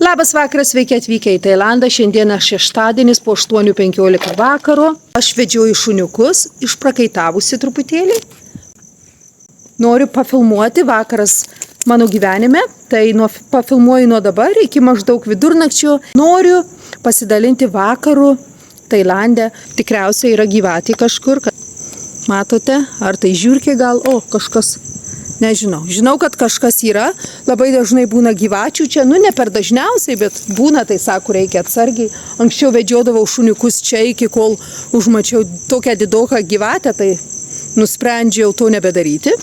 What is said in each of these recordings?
Labas vakaras, sveiki atvykę į Tailandą. Šiandieną šeštadienis po 8:15 vakaro. Aš vedžioju šuniukus, išprakaitavusi truputėlį. Noriu pafilmuoti vakaras mano gyvenime. Tai pafilmuoju nuo dabar iki maždaug vidurnakčio. Noriu pasidalinti vakaru Tailande. Tikriausiai yra gyvatė kažkur. Matote, ar tai žiurkė gal? O, kažkas. Nežinau. Žinau, kad kažkas yra. Labai dažnai būna gyvačių čia. Ne per dažniausiai, bet būna, tai sako, reikia atsargiai. Anksčiau vedžiodavau šuniukus čia, iki kol užmačiau tokią didoką gyvatę, tai nusprendžiau to nebedaryti.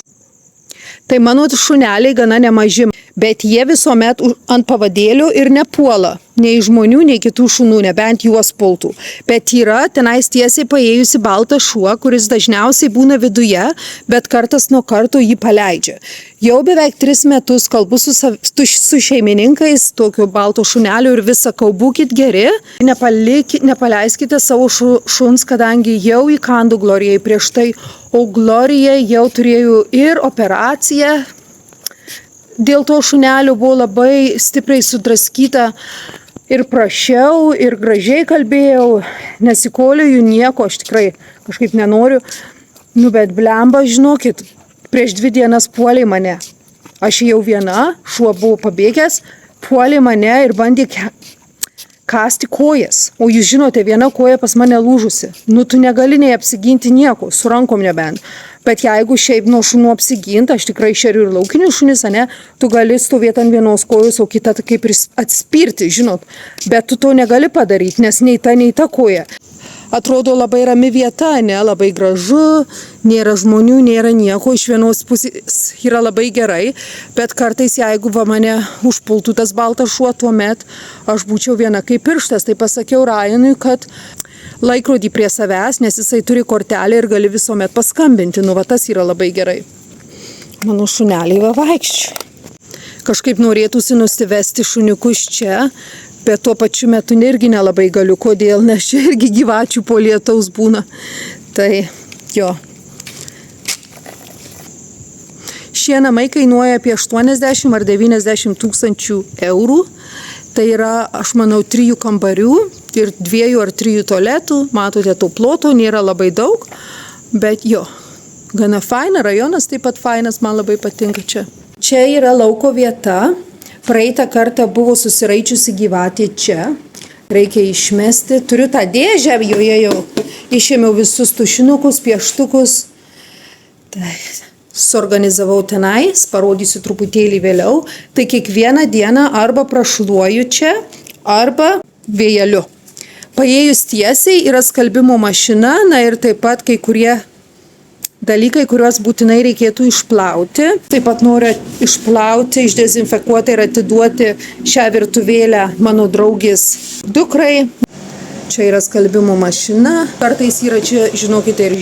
Tai mano šuneliai gana nemaži, bet jie visuomet ant pavadėlio ir nepuola. Nei žmonių, nei kitų šunų, nebent juos pultų. Bet yra tenais tiesiai paėjusi baltą šuo, kuris dažniausiai būna viduje, bet kartas nuo karto jį paleidžia. Jau beveik 3 metus kalbu su šeimininkais tokio balto šunelio ir vis sakau, būkit geri, nepaleiskite savo šuns, kadangi jau įkandu Glorijai prieš tai, o Glorija jau turėjo ir operaciją. Dėl to šunelio buvo labai stipriai sudraskyta ir prašiau, ir gražiai kalbėjau, nesikoliu nieko, aš tikrai kažkaip nenoriu. Bet blemba, žinokit, prieš 2 dienas puolė mane. Aš jau viena, šuo buvo pabėgęs, puolė mane ir bandė kasti kojas. O jūs žinote, viena koja pas mane lūžusi. Tu negali nei apsiginti nieko, su rankom nebent. Bet jeigu šiaip nuo šunų apsiginti, aš tikrai šeriu ir laukinius šunis, tu gali stovėti ant vienos kojos, o kitą kaip ir atspirti, žinot. Bet tu to negali padaryti, nes nei ta koja. Atrodo labai rami vieta, labai gražu, nėra žmonių, nėra nieko, iš vienos pusės yra labai gerai, bet kartais jeigu mane užpultų tas baltas šuo, tuomet aš būčiau viena kaip pirštas. Tai pasakiau Ryanui, kad laikrodį prie savęs, nes jisai turi kortelę ir gali visuomet paskambinti. Tas yra labai gerai. Mano šuneliai vaikščia. Kažkaip norėtųsi nusivesti šuniukus čia, bet tuo pačiu metu irgi nelabai galiu. Kodėl? Nes čia irgi gyvačių po lietaus būna. Tai jo. Šie namai kainuoja apie 80 ar 90 tūkstančių eurų. Tai yra, aš manau, 3 kambarių ir 2 ar 3 tualetų. Matote, to ploto nėra labai daug, bet jo, gana faina, rajonas taip pat fainas, man labai patinka čia. Čia yra lauko vieta. Praeitą kartą buvo susiraičiusi gyvatė čia. Reikia išmesti. Turiu tą dėžę, joje jau išėmiau visus tušinukus, pieštukus. Tai suorganizavau tenais, parodysiu truputėlį vėliau. Tai kiekvieną dieną arba prašluoju čia, arba vėjeliu. Paėjus tiesiai yra skalbimo mašina, ir taip pat kai kurie dalykai, kuriuos būtinai reikėtų išplauti. Taip pat noriu išplauti, išdezinfekuoti ir atiduoti šią virtuvėlę mano draugės dukrai. Čia yra skalbimo mašina. Kartais yra čia, žinokite, ir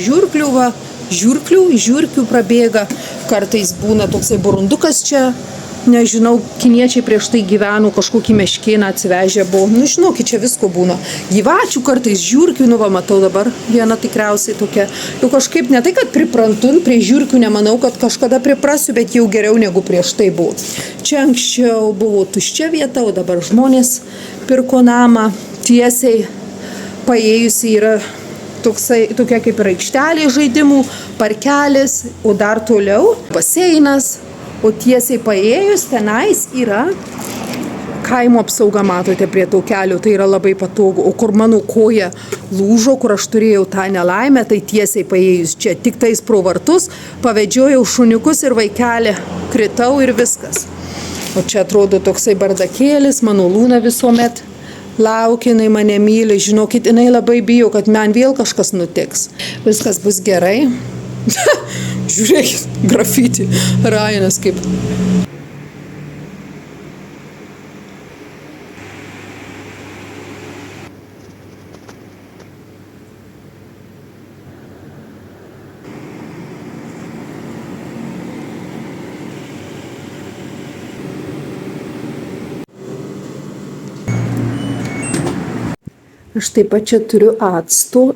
žiurkių prabėga. Kartais būna toksai burundukas čia. Nežinau, kiniečiai prieš tai gyveno, kažkokį meškėną atsivežę buvo. Žinokit, čia visko būna. Gyvačių kartais, žiurkių, matau dabar viena tikriausiai tokia. Jau kažkaip ne tai, kad priprantu, prie žiurkių nemanau, kad kažkada priprasiu, bet jau geriau negu prieš tai buvo. Čia anksčiau buvo tuščia vieta, o dabar žmonės pirko namą. Tiesiai paėjusi yra tokia kaip ir aikštelė žaidimų, parkelis, o dar toliau baseinas. O tiesiai paėjus tenais yra kaimo apsauga, matote, prie to kelio, tai yra labai patogu. O kur mano koja lūžo, kur aš turėjau tą nelaimę, tai tiesiai paėjus čia, tik tais pro vartus, pavedžiojau šuniukus ir vaikelį, kritau ir viskas. O čia atrodo toksai bardakėlis, mano Lūna visuomet laukia, jinai mane myli, žinokit, jinai labai bijo, kad man vėl kažkas nutiks. Viskas bus gerai. Žiūrėkit, grafiti, Ryanas kaip. Aš taip pat čia turiu acto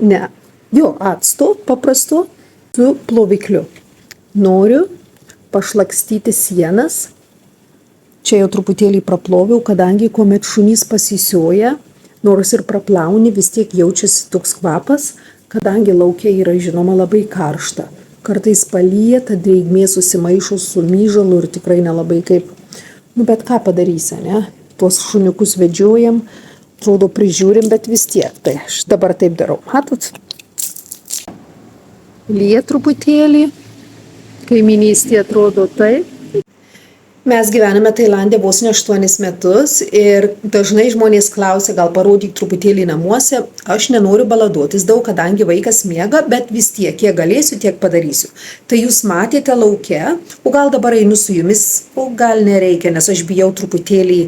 paprasto su plovikliu. Noriu pašlakstyti sienas Čia jau truputėlį praploviau, kadangi kuomet šunys pasisioja, nors ir praplauni, vis tiek jaučiasi toks kvapas, kadangi laukia yra žinoma labai karšta. Kartais palyja, ta drėgmė susimaišo su myžalu ir tikrai nelabai kaip. Bet ką padarysi, ne? Tuos šuniukus vedžiojam, atrodo prižiūrim, bet vis tiek. Tai aš dabar taip darau. Matot? Lyja truputėlį. Kaiminystė atrodo taip. Mes gyvename Tailande vos ne 8 metus ir dažnai žmonės klausia, gal parodyk truputėlį namuose. Aš nenoriu baladotis daug, kadangi vaikas miega, bet vis tiek, kiek galėsiu, tiek padarysiu. Tai jūs matėte lauke, o gal dabar einu su jumis, o gal nereikia, nes aš bijau truputėlį,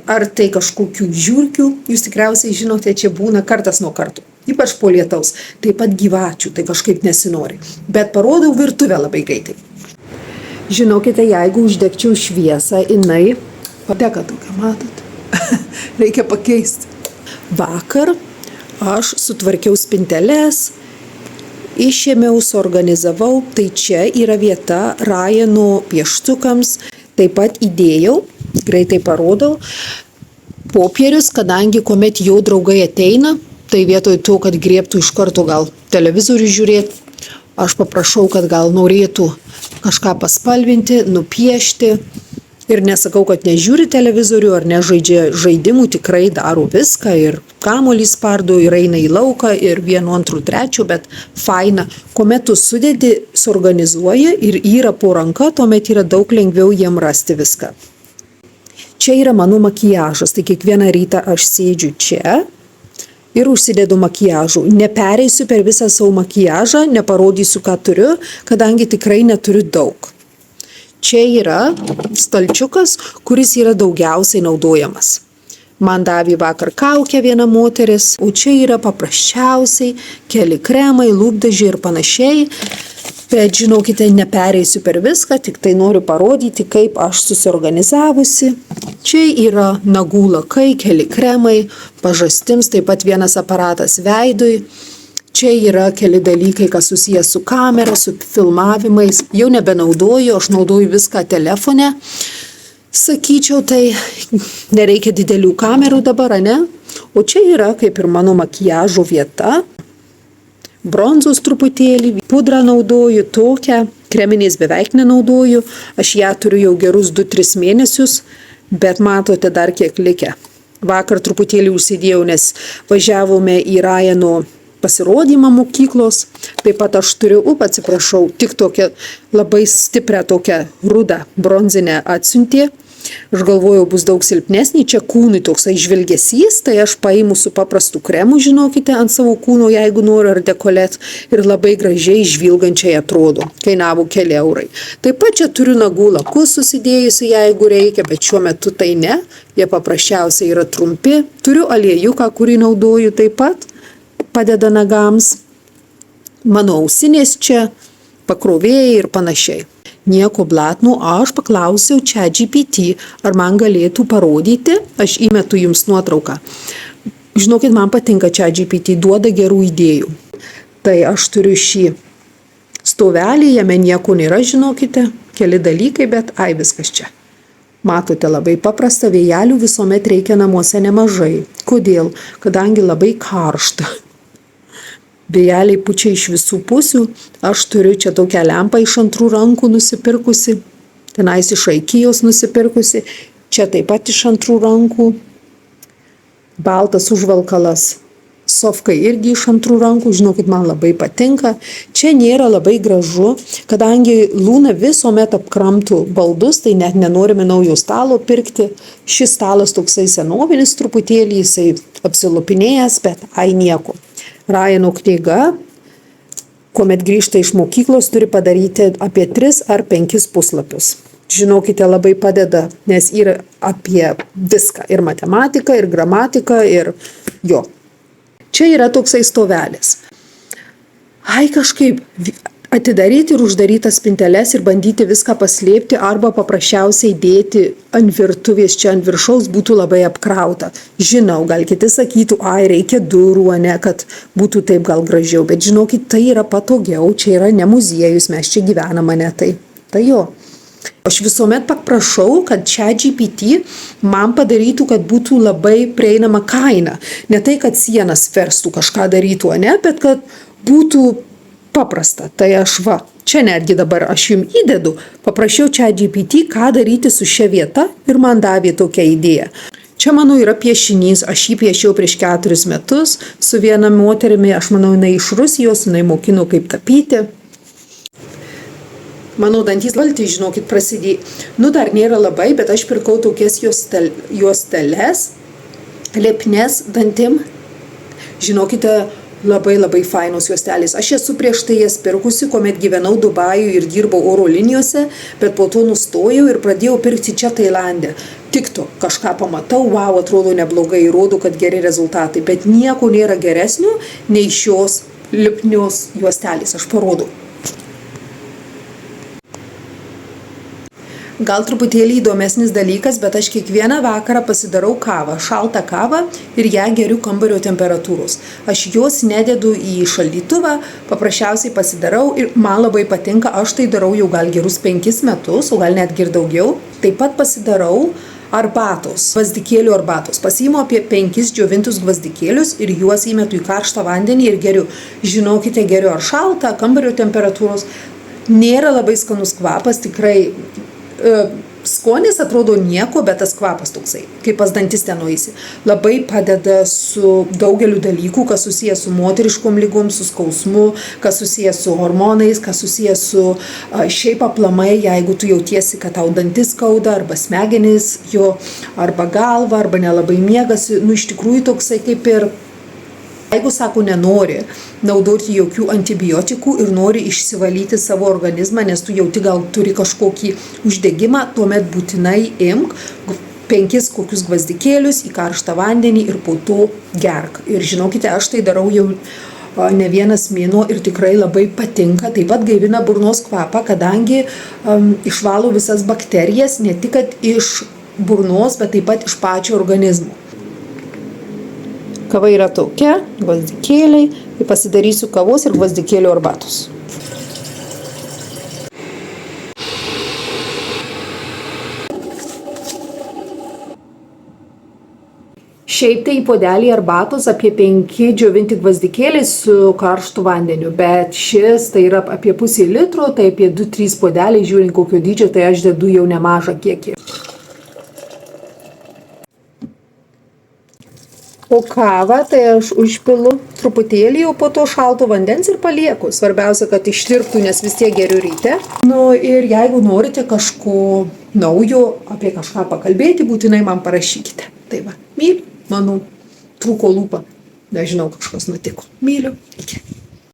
ar tai kažkokių žiurkių. Jūs tikriausiai žinote, čia būna kartas nuo karto. Ypač po lietaus. Taip pat gyvačių, tai kažkaip nesinori. Bet parodau virtuvę labai greitai. Žinokite, jeigu uždegčiau šviesą, jinai padega tokia, matot? Reikia pakeisti. Vakar aš sutvarkiau spinteles, išėmiau, suorganizavau, tai čia yra vieta Ryano pieštukams. Taip pat įdėjau, greitai parodau, popierius, kadangi kuomet jo draugai ateina, tai vietoj to, kad griebtų iš karto gal televizorių žiūrėti, aš paprašau, kad gal norėtų kažką paspalvinti, nupiešti. Ir nesakau, kad nežiūri televizorių ar nežaidžia žaidimų, tikrai daro viską ir kamuolį spardo, ir eina į lauką, ir 1, 2, 3, bet faina. Kuomet tu sudedi, suorganizuoji ir yra po ranka, tuomet yra daug lengviau jiem rasti viską. Čia yra mano makiažas, tai kiekvieną rytą aš sėdžiu čia ir užsidedu makiažų. Nepereisiu per visą savo makiažą, neparodysiu, ką turiu, kadangi tikrai neturiu daug. Čia yra stalčiukas, kuris yra daugiausiai naudojamas. Man davė vakar kaukę viena moteris, o čia yra paprasčiausiai keli kremai, lūpdažiai ir panašiai. Bet žinokite, nepereisiu per viską, tik tai noriu parodyti, kaip aš susiorganizavusi. Čia yra nagų lakai, keli kremai, pažastims, taip pat vienas aparatas veidui. Čia yra keli dalykai, kas susijęs su kamera, su filmavimais. Jau nebenaudoju, aš naudoju viską telefone. Sakyčiau, tai nereikia didelių kamerų dabar, ne? O čia yra kaip ir mano makiažo vieta. Bronzos truputėlį, pudrą naudoju tokią, kreminės beveik nenaudoju, aš ją turiu jau gerus 2-3 mėnesius, bet matote dar kiek likę. Vakar truputėlį užsidėjau, nes važiavome į Ryano pasirodymą mokyklos, taip pat aš turiu, atsiprašau, tik tokią labai stiprią tokią rudą bronzinę atsiuntė. Aš galvojau, bus daug silpnesnį, čia kūnui toksai žvilgesys, tai aš paimu su paprastu kremu, žinokite, ant savo kūno, jeigu noriu, ar dekolet, ir labai gražiai žvilgančiai atrodo. Kainavo keli eurai. Taip pat čia turiu nagų lakus susidėjusi, jeigu reikia, bet šiuo metu tai ne, jie paprasčiausiai yra trumpi. Turiu aliejuką, kurį naudoju taip pat, padeda nagams. Mano ausinės čia, pakrovėjai ir panašiai. Nieko blatno, aš paklausiau ChatGPT, ar man galėtų parodyti, aš įmetu jums nuotrauką. Žinokit, man patinka ChatGPT, duoda gerų idėjų. Tai aš turiu šį stovelį, jame nieko nėra, žinokite, keli dalykai, bet viskas čia. Matote, labai paprasta, vėjelių visuomet reikia namuose nemažai. Kodėl? Kadangi labai karšta. Vėjeliai pučia iš visų pusių, aš turiu čia tokią lempą iš 2 rankų nusipirkusi, tenais iš Ikėjos nusipirkusi, čia taip pat iš 2 rankų, baltas užvalkalas, sofkai irgi iš 2 rankų, žinokit, man labai patinka. Čia nėra labai gražu, kadangi Luna visuomet apkramtų baldus, tai net nenorime naujo stalo pirkti. Šis stalas toksai senovinis truputėlį, jisai apsilupinėjęs, bet nieko. Ryano knyga, kuomet grįžta iš mokyklos, turi padaryti apie 3 ar 5 puslapius. Žinokite, labai padeda, nes yra apie viską, ir matematiką, ir gramatiką, ir jo. Čia yra toksai stovelis. Kažkaip atidaryti ir uždaryti spinteles ir bandyti viską paslėpti arba paprasčiausiai dėti ant virtuvės, čia ant viršaus būtų labai apkrauta. Žinau, gal kiti sakytų, reikia durų, ne, kad būtų taip gal gražiau, bet žinokit, tai yra patogiau, čia yra ne muziejus, mes čia gyvename, ne tai. Tai jo. Aš visuomet paprašau, kad ChatGPT man padarytų, kad būtų labai prieinama kaina. Ne tai, kad sienas verstų kažką darytų, ne, bet kad būtų paprasta. Tai aš čia netgi dabar aš jums įdedu, paprašiau ChatGPT, ką daryti su šia vieta ir man davė tokią idėją. Čia, manau, yra piešinys, aš jį piešiau prieš 4 metus su viena moterimi, aš manau, jinai iš Rusijos, jinai mokino kaip tapyti. Mano dantys balti, žinokit, prasidėjo. Dar nėra labai, bet aš pirkau tokias juosteles, lepnes dantim. Žinokite, labai fainos juostelės. Aš esu prieš tai jas pirkusi, kuomet gyvenau Dubajuje ir dirbau oro linijose, bet po to nustojau ir pradėjau pirkti čia Tailande. Tikto, kažką pamatau, atrodo neblogai, rodo, kad geri rezultatai, bet nieko nėra geresnio nei šios lipnios juostelės. Aš parodau. Gal truputėlį įdomesnis dalykas, bet aš kiekvieną vakarą pasidarau kavą, šaltą kavą ir ją geriu kambario temperatūros. Aš jos nededu į šaldytuvą, paprasčiausiai pasidarau ir man labai patinka, aš tai darau jau gal gerus 5 metus, o gal netgi ir daugiau. Taip pat pasidarau arbatos, gvazdikėlių arbatos. Pasiimu apie 5 džiovintus gvazdikėlius ir juos įmetu į karštą vandenį ir geriu. Žinokite, geriu ar šaltą, kambario temperatūros. Nėra labai skanus kvapas, tikrai. Skonis atrodo nieko, bet tas kvapas toksai, kaip pas dantistę nueisi. Labai padeda su daugeliu dalykų, kas susijęs su moteriškom lygom, su skausmu, kas susijęs su hormonais, kas susijęs su šiaip aplamai, jeigu tu jautiesi, kad tau dantis skauda, arba smegenys, arba galva, arba nelabai miegasi. Iš tikrųjų toksai kaip ir, jeigu sako, nenori naudoti jokių antibiotikų ir nori išsivalyti savo organizmą, nes tu jauti gal turi kažkokį uždegimą, tuomet būtinai imk 5 kokius gvazdikėlius į karštą vandenį ir po to gerk. Ir žinokite, aš tai darau jau ne vienas mėnuo ir tikrai labai patinka. Taip pat gaivina burnos kvapą, kadangi išvalo visas bakterijas, ne tik iš burnos, bet taip pat iš pačio organizmo. Kava yra tokia, gvazdikėliai, ir pasidarysiu kavos ir gvazdikėlių arbatos. Šiaip tai į puodelį arbatos apie 5 džiovinti gvazdikėliai su karštu vandeniu, bet šis tai yra apie pusę litro, tai apie 2-3 puodeliai, žiūrint kokio dydžio, tai aš dedu jau nemažą kiekį. O kavą tai aš užpilu truputėlį, o po to šalto vandens ir palieku. Svarbiausia, kad ištirptų, nes vis tiek geriu ryte. Ir jeigu norite kažko naujo, apie kažką pakalbėti, būtinai man parašykite. Tai myliu, manau, trūko lūpa. Nežinau, kažkas nutiko. Myliu. Iki.